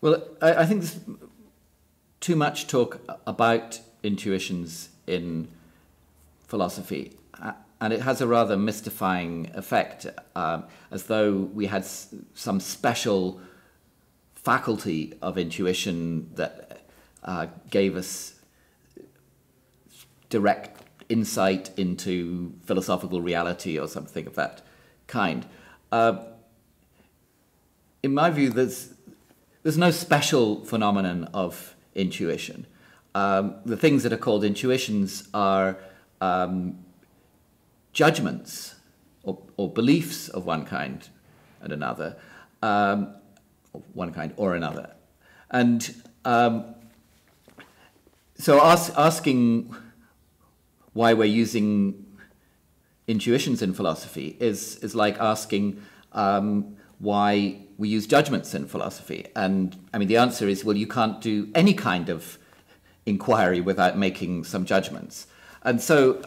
Well, I think there's too much talk about intuitions in philosophy, and it has a rather mystifying effect, as though we had some special faculty of intuition that gave us direct insight into philosophical reality or something of that kind. In my view, there's no special phenomenon of intuition. The things that are called intuitions are judgments or beliefs of one kind and another, one kind or another. And so asking why we're using intuitions in philosophy is like asking why we use judgments in philosophy. And I mean, the answer is, well, you can't do any kind of inquiry without making some judgments. And so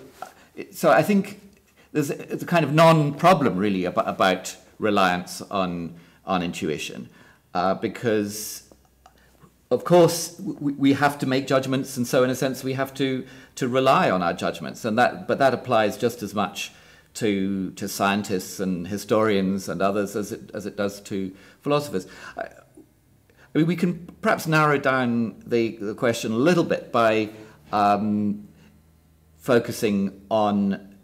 I think it's a kind of non-problem really about reliance on intuition, because of course we have to make judgments, and so in a sense we have to rely on our judgments, but that applies just as much to scientists and historians and others as it does to philosophers. I mean, we can perhaps narrow down the question a little bit by focusing on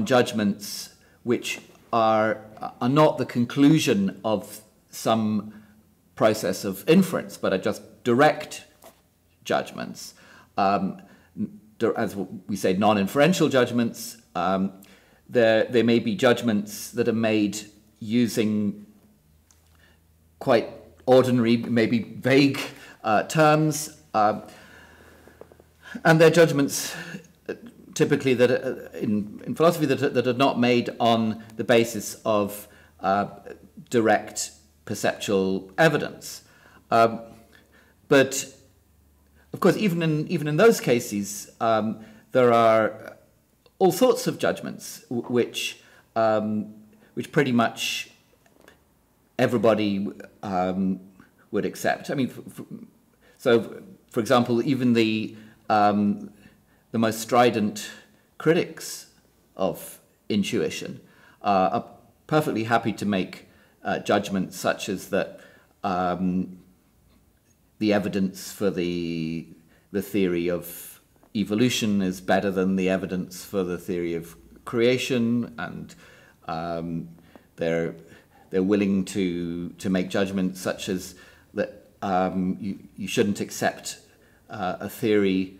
judgments which are not the conclusion of some process of inference, but are just direct judgments. As we say, non-inferential judgments. There may be judgments that are made using quite ordinary, maybe vague terms, and they're judgments typically that in philosophy that are not made on the basis of direct perceptual evidence. But of course, even in those cases, there are all sorts of judgments which pretty much everybody would accept. I mean, so for example, even the most strident critics of intuition are perfectly happy to make judgments such as that the evidence for the theory of evolution is better than the evidence for the theory of creation, and they're willing to make judgments such as that you shouldn't accept a theory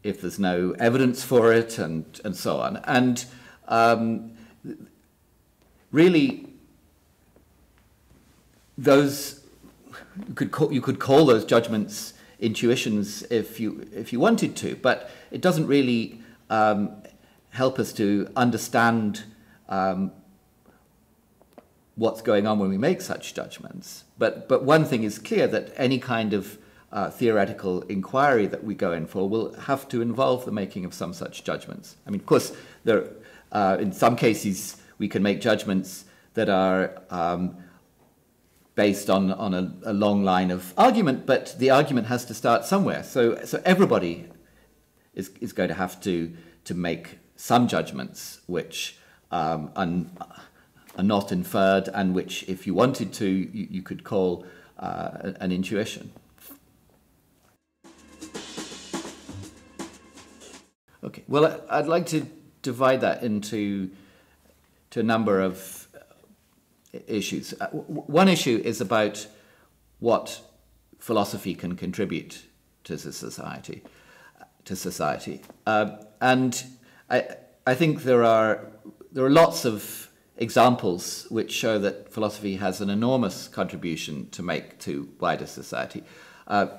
if there's no evidence for it, and so on. And really, those you could call those judgments intuitions if you wanted to, but it doesn't really help us to understand what's going on when we make such judgments. But one thing is clear, that any kind of theoretical inquiry that we go in for will have to involve the making of some such judgments. I mean, of course, in some cases we can make judgments that are based on a long line of argument, but the argument has to start somewhere. So everybody is going to have to make some judgments which are not inferred, and which, if you wanted to, you could call an intuition. Okay, well, I'd like to divide that into a number of issues. One issue is about what philosophy can contribute to society. And I think there are lots of examples which show that philosophy has an enormous contribution to make to wider society. I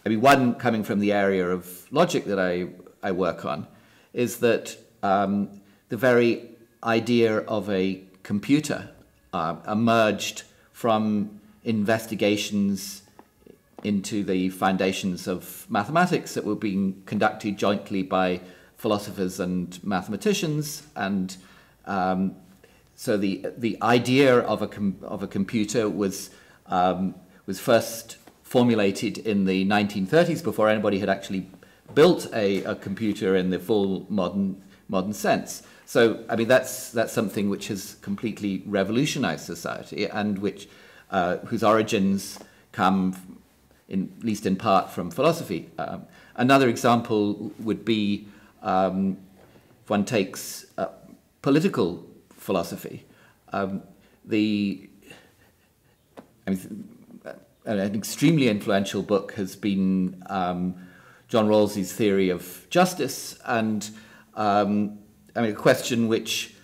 mean, one coming from the area of logic that I work on is that the very idea of a computer emerged from investigations into the foundations of mathematics that were being conducted jointly by philosophers and mathematicians, and so the idea of a computer was first formulated in the 1930s before anybody had actually built a computer in the full modern sense. So, I mean, that's something which has completely revolutionized society and which whose origins come, at least in part, from philosophy. Another example would be if one takes political philosophy. An extremely influential book has been John Rawls's theory of justice, and a question which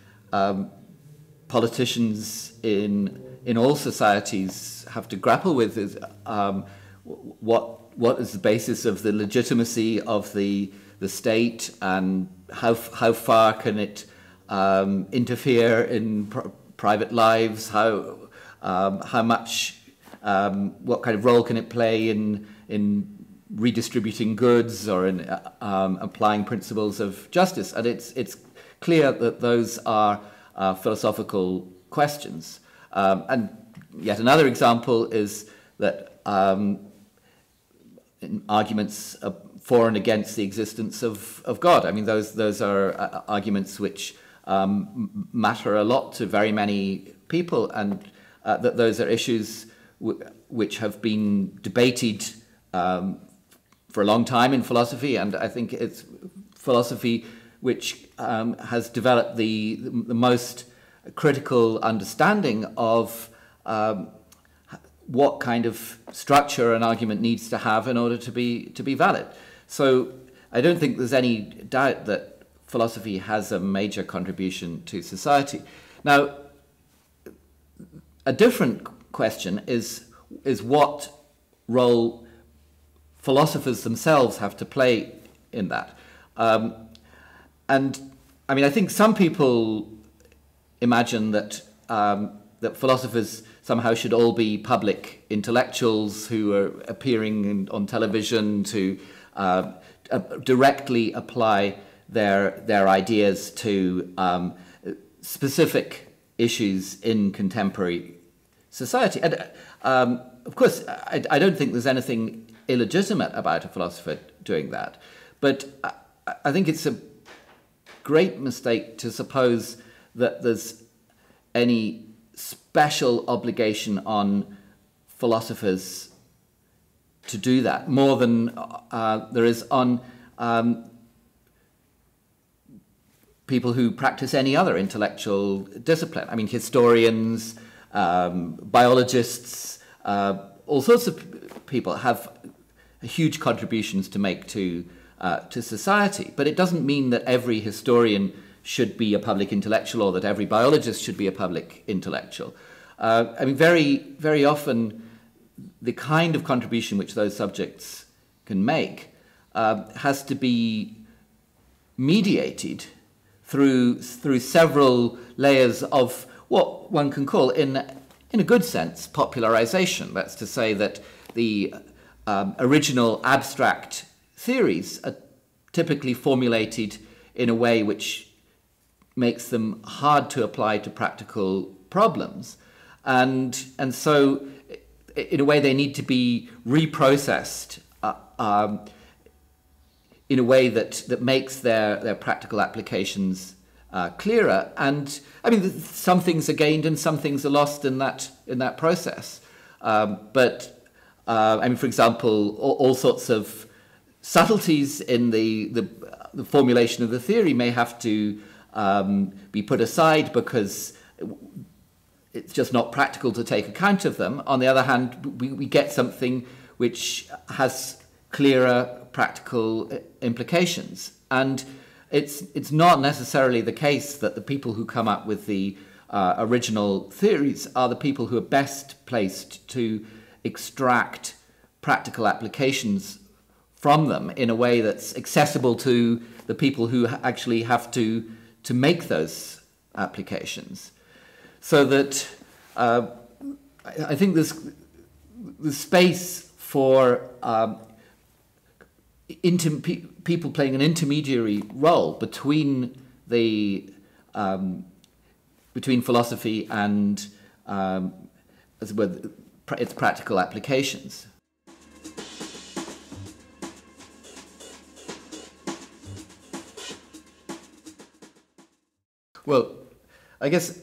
politicians in all societies have to grapple with is what is the basis of the legitimacy of the state, and how far can it interfere in private lives? How much? What kind of role can it play in redistributing goods or in applying principles of justice? And it's clear that those are philosophical questions. And yet another example is that in arguments for and against the existence of God. I mean, those are arguments which matter a lot to very many people, and that those are issues which have been debated for a long time in philosophy, and I think it's philosophy which has developed the most critical understanding of what kind of structure an argument needs to have in order to be valid. So I don't think there's any doubt that philosophy has a major contribution to society. Now, a different question is what role philosophers themselves have to play in that. And I mean, I think some people imagine that that philosophers somehow should all be public intellectuals who are appearing on television to directly apply their ideas to specific issues in contemporary society. And of course, I don't think there's anything illegitimate about a philosopher doing that, but I think it's a great mistake to suppose that there's any special obligation on philosophers to do that, more than there is on people who practice any other intellectual discipline. I mean, historians, biologists, all sorts of people have huge contributions to make to society. But it doesn't mean that every historian should be a public intellectual or that every biologist should be a public intellectual. I mean, very often the kind of contribution which those subjects can make has to be mediated through several layers of what one can call, in a good sense, popularization. That's to say that the original abstract theories are typically formulated in a way which makes them hard to apply to practical problems. And so, in a way, they need to be reprocessed in a way that makes their practical applications clearer. And I mean, some things are gained and some things are lost in that process. But I mean, for example, all sorts of subtleties in the formulation of the theory may have to be put aside because it's just not practical to take account of them. On the other hand, we get something which has clearer practical implications. And it's not necessarily the case that the people who come up with the original theories are the people who are best placed to extract practical applications from them in a way that's accessible to the people who actually have to make those applications. So that I think there's space for people playing an intermediary role between philosophy and its practical applications. Well, I guess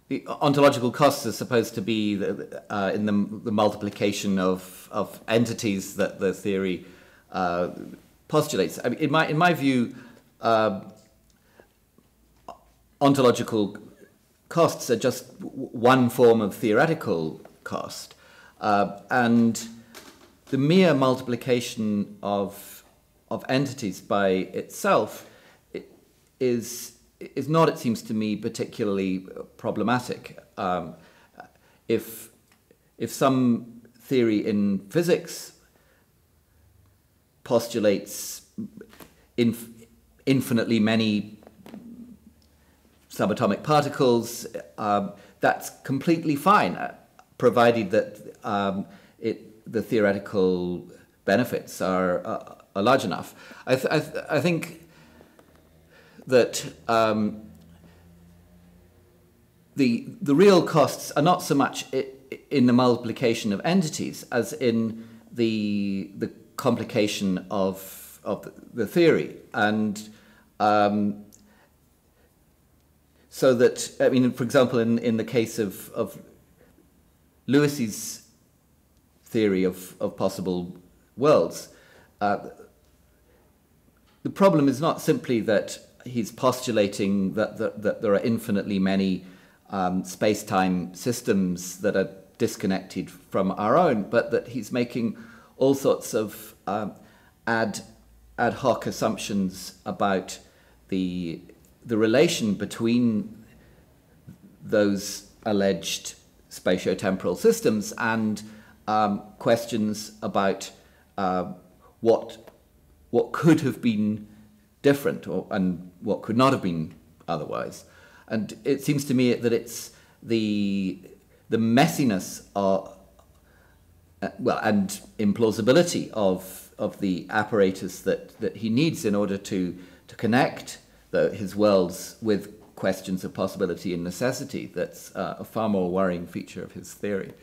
the ontological costs are supposed to be in the multiplication of entities that the theory postulates. I mean, in my view, ontological costs are just one form of theoretical cost, and the mere multiplication of entities by itself is not, it seems to me, particularly problematic. If some theory in physics postulates infinitely many subatomic particles, that's completely fine, provided that the theoretical benefits are large enough. I think that the real costs are not so much in the multiplication of entities as in the complication of the theory, and so that, I mean, for example, in the case of Lewis's theory of possible worlds, the problem is not simply that he's postulating that there are infinitely many space-time systems that are disconnected from our own, but that he's making all sorts of ad hoc assumptions about the relation between those alleged spatiotemporal systems and questions about what could have been different and what could not have been otherwise. And it seems to me that it's the messiness and implausibility of the apparatus that he needs in order to connect his worlds with questions of possibility and necessity that's a far more worrying feature of his theory.